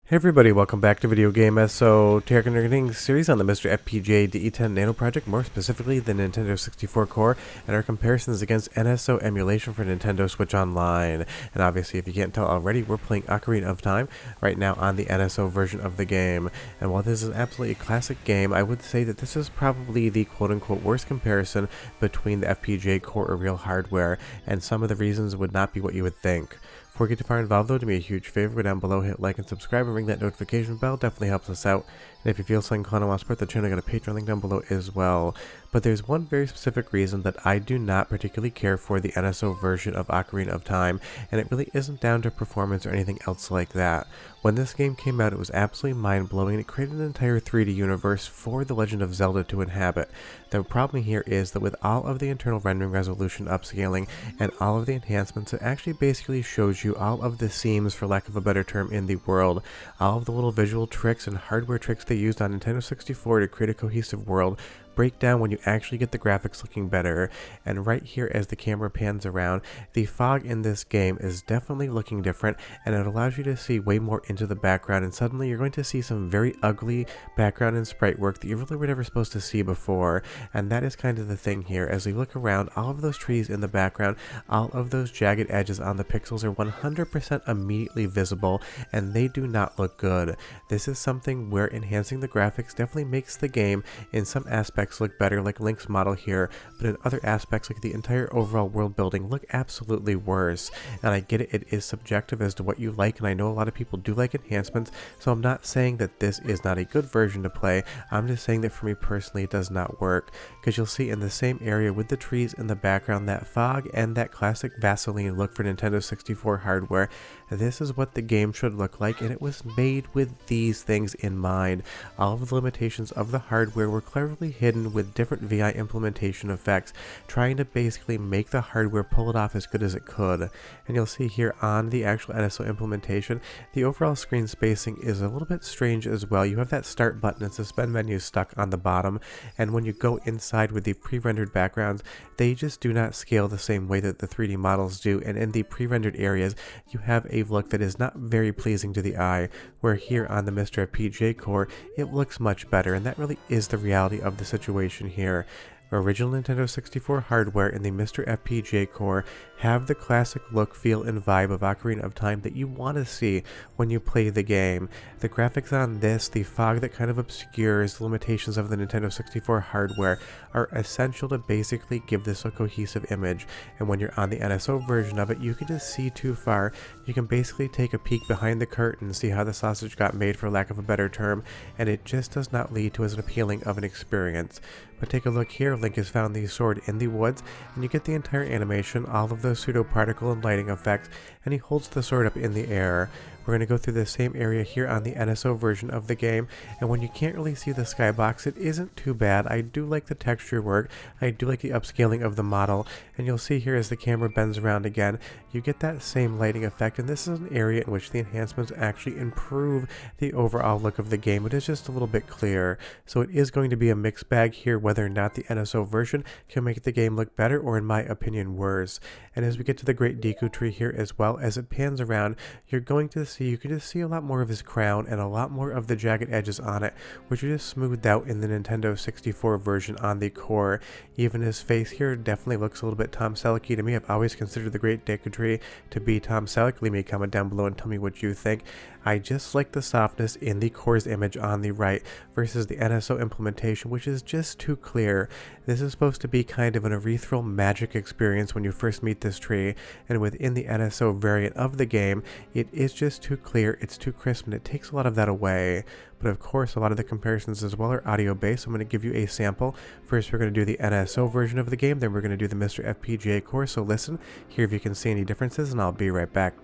Hey everybody, welcome back to Video Game SO Targeting series on the MiSTer FPGA DE10 Nano project, more specifically the Nintendo 64 core, and our comparisons against NSO emulation for Nintendo Switch Online. And obviously, if you can't tell already, we're playing Ocarina of Time right now on the NSO version of the game. And while this is absolutely a classic game, I would say that this is probably the quote-unquote worst comparison between the FPGA core or real hardware, and some of the reasons would not be what you would think. Before we get too far involved though, do me a huge favor, go down below, hit like and subscribe, and ring that notification bell, definitely helps us out. And if you feel so inclined and want to support the channel, I got a Patreon link down below as well. But there's one very specific reason that I do not particularly care for the NSO version of Ocarina of Time, and it really isn't down to performance or anything else like that. When this game came out, it was absolutely mind-blowing, and it created an entire 3D universe for the Legend of Zelda to inhabit. The problem here is that with all of the internal rendering resolution upscaling and all of the enhancements, it actually basically shows you all of the seams, for lack of a better term, in the world. All of the little visual tricks and hardware tricks they used on Nintendo 64 to create a cohesive world break down when you actually get the graphics looking better. And right here, as the camera pans around, the fog in this game is definitely looking different, and it allows you to see way more into the background, and suddenly you're going to see some very ugly background and sprite work that you really were never supposed to see before. And that is kind of the thing here. As we look around, all of those trees in the background, all of those jagged edges on the pixels are 100% immediately visible, and they do not look good. This is something where enhancing the graphics definitely makes the game in some aspects look better, like Link's model here, but in other aspects, like the entire overall world building, look absolutely worse. And I get it, it is subjective as to what you like, and I know a lot of people do like enhancements, so I'm not saying that this is not a good version to play. I'm just saying that for me personally it does not work, because you'll see in the same area with the trees in the background, that fog and that classic Vaseline look for Nintendo 64 hardware. This is what the game should look like, and it was made with these things in mind. All of the limitations of the hardware were cleverly hidden with different VI implementation effects, trying to basically make the hardware pull it off as good as it could. And you'll see here on the actual NSO implementation, the overall screen spacing is a little bit strange as well. You have that start button and suspend menu stuck on the bottom, and when you go inside with the pre-rendered backgrounds, they just do not scale the same way that the 3D models do, and in the pre-rendered areas, you have a look that is not very pleasing to the eye, where here on the MiSTer FPGA core, it looks much better, and that really is the reality of the situation here. Original Nintendo 64 hardware and the MiSTer FPGA core have the classic look, feel, and vibe of Ocarina of Time that you want to see when you play the game. The graphics on this, the fog that kind of obscures the limitations of the Nintendo 64 hardware, are essential to basically give this a cohesive image. And when you're on the NSO version of it, you can just see too far. You can basically take a peek behind the curtain, see how the sausage got made, for lack of a better term, and it just does not lead to as appealing of an experience. But take a look here, Link has found the sword in the woods, and you get the entire animation, all of those pseudo particle and lighting effects, and he holds the sword up in the air. We're going to go through the same area here on the NSO version of the game, and when you can't really see the skybox, it isn't too bad. I do like the texture work, I do like the upscaling of the model, and you'll see here as the camera bends around again, you get that same lighting effect, and this is an area in which the enhancements actually improve the overall look of the game. It is just a little bit clearer, so it is going to be a mixed bag here whether or not the NSO version can make the game look better, or in my opinion worse. And as we get to the Great Deku Tree here as well, as it pans around, you're going to see, you can just see a lot more of his crown and a lot more of the jagged edges on it, which are just smoothed out in the Nintendo 64 version on the core. Even his face here definitely looks a little bit Tom Selleck-y to me. I've always considered the Great Deku Tree to be Tom Selleck. Leave me a comment down below and tell me what you think. I just like the softness in the core's image on the right versus the NSO implementation, which is just too clear. This is supposed to be kind of an ethereal magic experience when you first meet this tree, and within the NSO variant of the game, it is just too clear, it's too crisp, and it takes a lot of that away. But of course, a lot of the comparisons as well are audio based. I'm going to give you a sample. First, we're going to do the NSO version of the game, then we're going to do the MiSTer FPGA core. So listen, hear if you can see any differences, and I'll be right back.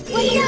Hey!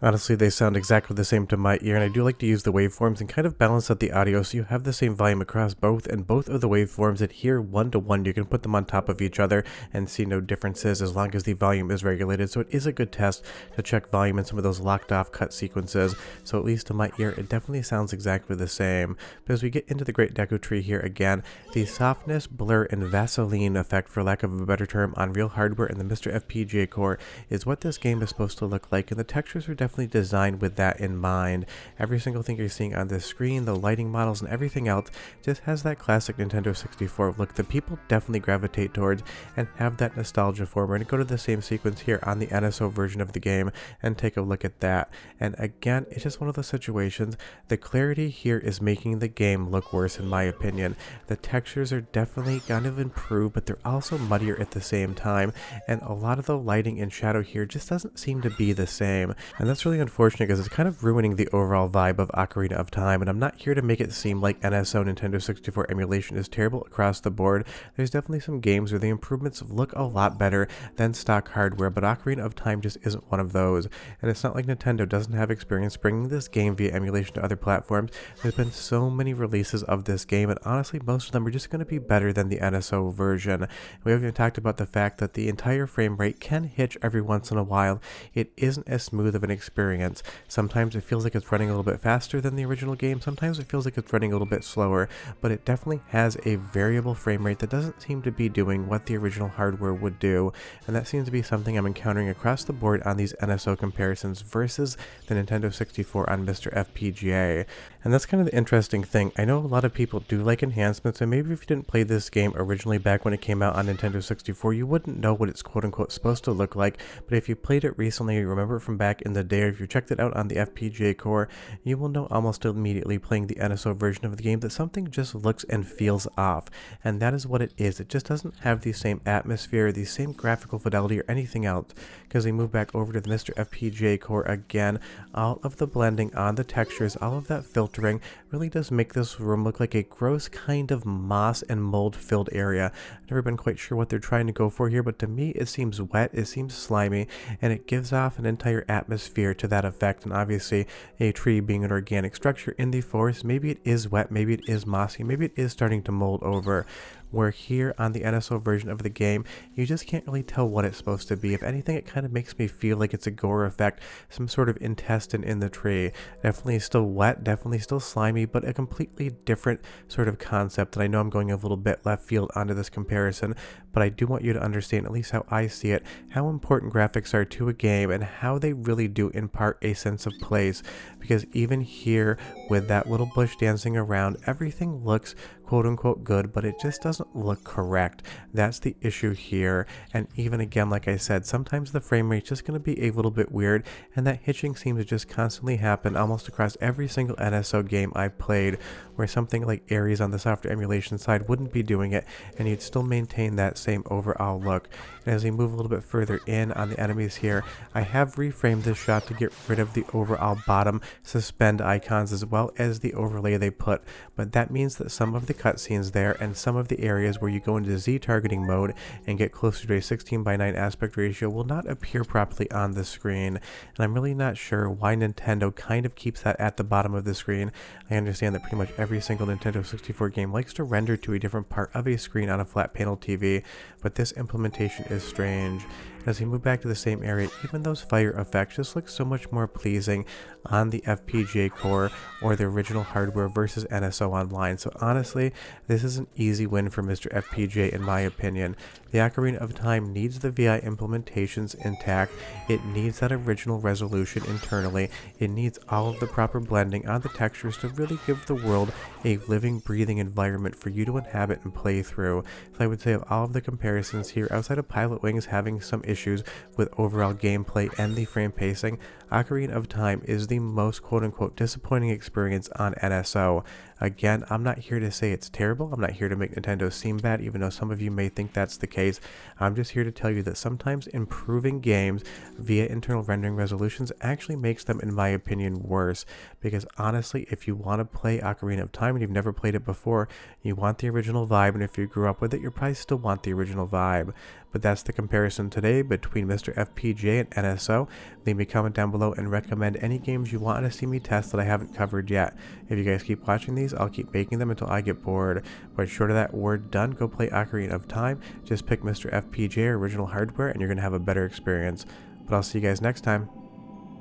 Honestly, they sound exactly the same to my ear, and I do like to use the waveforms and kind of balance out the audio so you have the same volume across both, and both of the waveforms adhere one to one. You can put them on top of each other and see no differences as long as the volume is regulated, so it is a good test to check volume in some of those locked off cut sequences. So at least to my ear, it definitely sounds exactly the same. But as we get into the Great Deku Tree here again, the softness, blur, and Vaseline effect, for lack of a better term, on real hardware in the MiSTer FPGA core is what this game is supposed to look like, and the textures are definitely designed with that in mind. Every single thing you're seeing on this screen, the lighting models and everything else, just has that classic Nintendo 64 look that people definitely gravitate towards and have that nostalgia for. We're going to go to the same sequence here on the NSO version of the game and take a look at that. And again, it's just one of those situations. The clarity here is making the game look worse in my opinion. The textures are definitely kind of improved, but they're also muddier at the same time, and a lot of the lighting and shadow here just doesn't seem to be the same. And that's really unfortunate because it's kind of ruining the overall vibe of Ocarina of Time, and I'm not here to make it seem like NSO Nintendo 64 emulation is terrible across the board. There's definitely some games where the improvements look a lot better than stock hardware, but Ocarina of Time just isn't one of those. And it's not like Nintendo doesn't have experience bringing this game via emulation to other platforms. There's been so many releases of this game, and honestly most of them are just going to be better than the NSO version. We haven't even talked about the fact that the entire frame rate can hitch every once in a while. It isn't as smooth of an experience. Sometimes it feels like it's running a little bit faster than the original game, sometimes it feels like it's running a little bit slower, but it definitely has a variable frame rate that doesn't seem to be doing what the original hardware would do, and that seems to be something I'm encountering across the board on these NSO comparisons versus the Nintendo 64 on MiSTer FPGA. And that's kind of the interesting thing. I know a lot of people do like enhancements, and maybe if you didn't play this game originally back when it came out on Nintendo 64, you wouldn't know what it's quote-unquote supposed to look like, but if you played it recently, you remember it from back in the day, or if you checked it out on the FPGA core, you will know almost immediately playing the NSO version of the game that something just looks and feels off, and that is what it is. It just doesn't have the same atmosphere, the same graphical fidelity, or anything else. Because we move back over to the MiSTer FPGA core again, all of the blending on the textures, all of that filtering really does make this room look like a gross kind of moss and mold filled area. I've never been quite sure what they're trying to go for here, but to me it seems wet, it seems slimy, and it gives off an entire atmosphere to that effect. And obviously a tree being an organic structure in the forest, maybe it is wet, maybe it is mossy, maybe it is starting to mold over. Where here on the NSO version of the game, you just can't really tell what it's supposed to be. If anything, it kind of makes me feel like it's a gore effect, some sort of intestine in the tree. Definitely still wet, definitely still slimy, but a completely different sort of concept. And I know I'm going a little bit left field onto this comparison, but I do want you to understand, at least how I see it, how important graphics are to a game and how they really do impart a sense of place. Because even here, with that little bush dancing around, everything looks quote-unquote good, but it just doesn't look correct. That's the issue here. And even again, like I said, sometimes the frame rate's just going to be a little bit weird, and that hitching seems to just constantly happen almost across every single NSO game I've played, where something like Ares on the software emulation side wouldn't be doing it, and you'd still maintain that same overall look. And as we move a little bit further in on the enemies here, I have reframed this shot to get rid of the overall bottom suspend icons as well as the overlay they put, but that means that some of the cutscenes there and some of the areas where you go into Z targeting mode and get closer to a 16:9 aspect ratio will not appear properly on the screen, and I'm really not sure why Nintendo kind of keeps that at the bottom of the screen. I understand that pretty much every single Nintendo 64 game likes to render to a different part of a screen on a flat panel TV, but this implementation is strange. As we move back to the same area, even those fire effects just look so much more pleasing on the FPGA core or the original hardware versus NSO Online. So honestly, this is an easy win for MiSTer FPGA in my opinion. The Ocarina of Time needs the VI implementations intact, it needs that original resolution internally, it needs all of the proper blending on the textures to really give the world a living, breathing environment for you to inhabit and play through. So I would say of all of the comparisons here, outside of Pilot Wings having some issues with overall gameplay and the frame pacing, Ocarina of Time is the most quote-unquote disappointing experience on NSO. Again, I'm not here to say it's terrible. I'm not here to make Nintendo seem bad, even though some of you may think that's the case. I'm just here to tell you that sometimes improving games via internal rendering resolutions actually makes them, in my opinion, worse. Because honestly, if you want to play Ocarina of Time and you've never played it before, you want the original vibe, and if you grew up with it, you probably still want the original vibe. But that's the comparison today between MiSTer FPGA and NSO. Leave me a comment down below and recommend any games you want to see me test that I haven't covered yet. If you guys keep watching these, I'll keep making them until I get bored. But short of that, we're done. Go play Ocarina of Time. Just pick MiSTer FPGA original hardware and you're going to have a better experience. But I'll see you guys next time.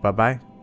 Bye bye.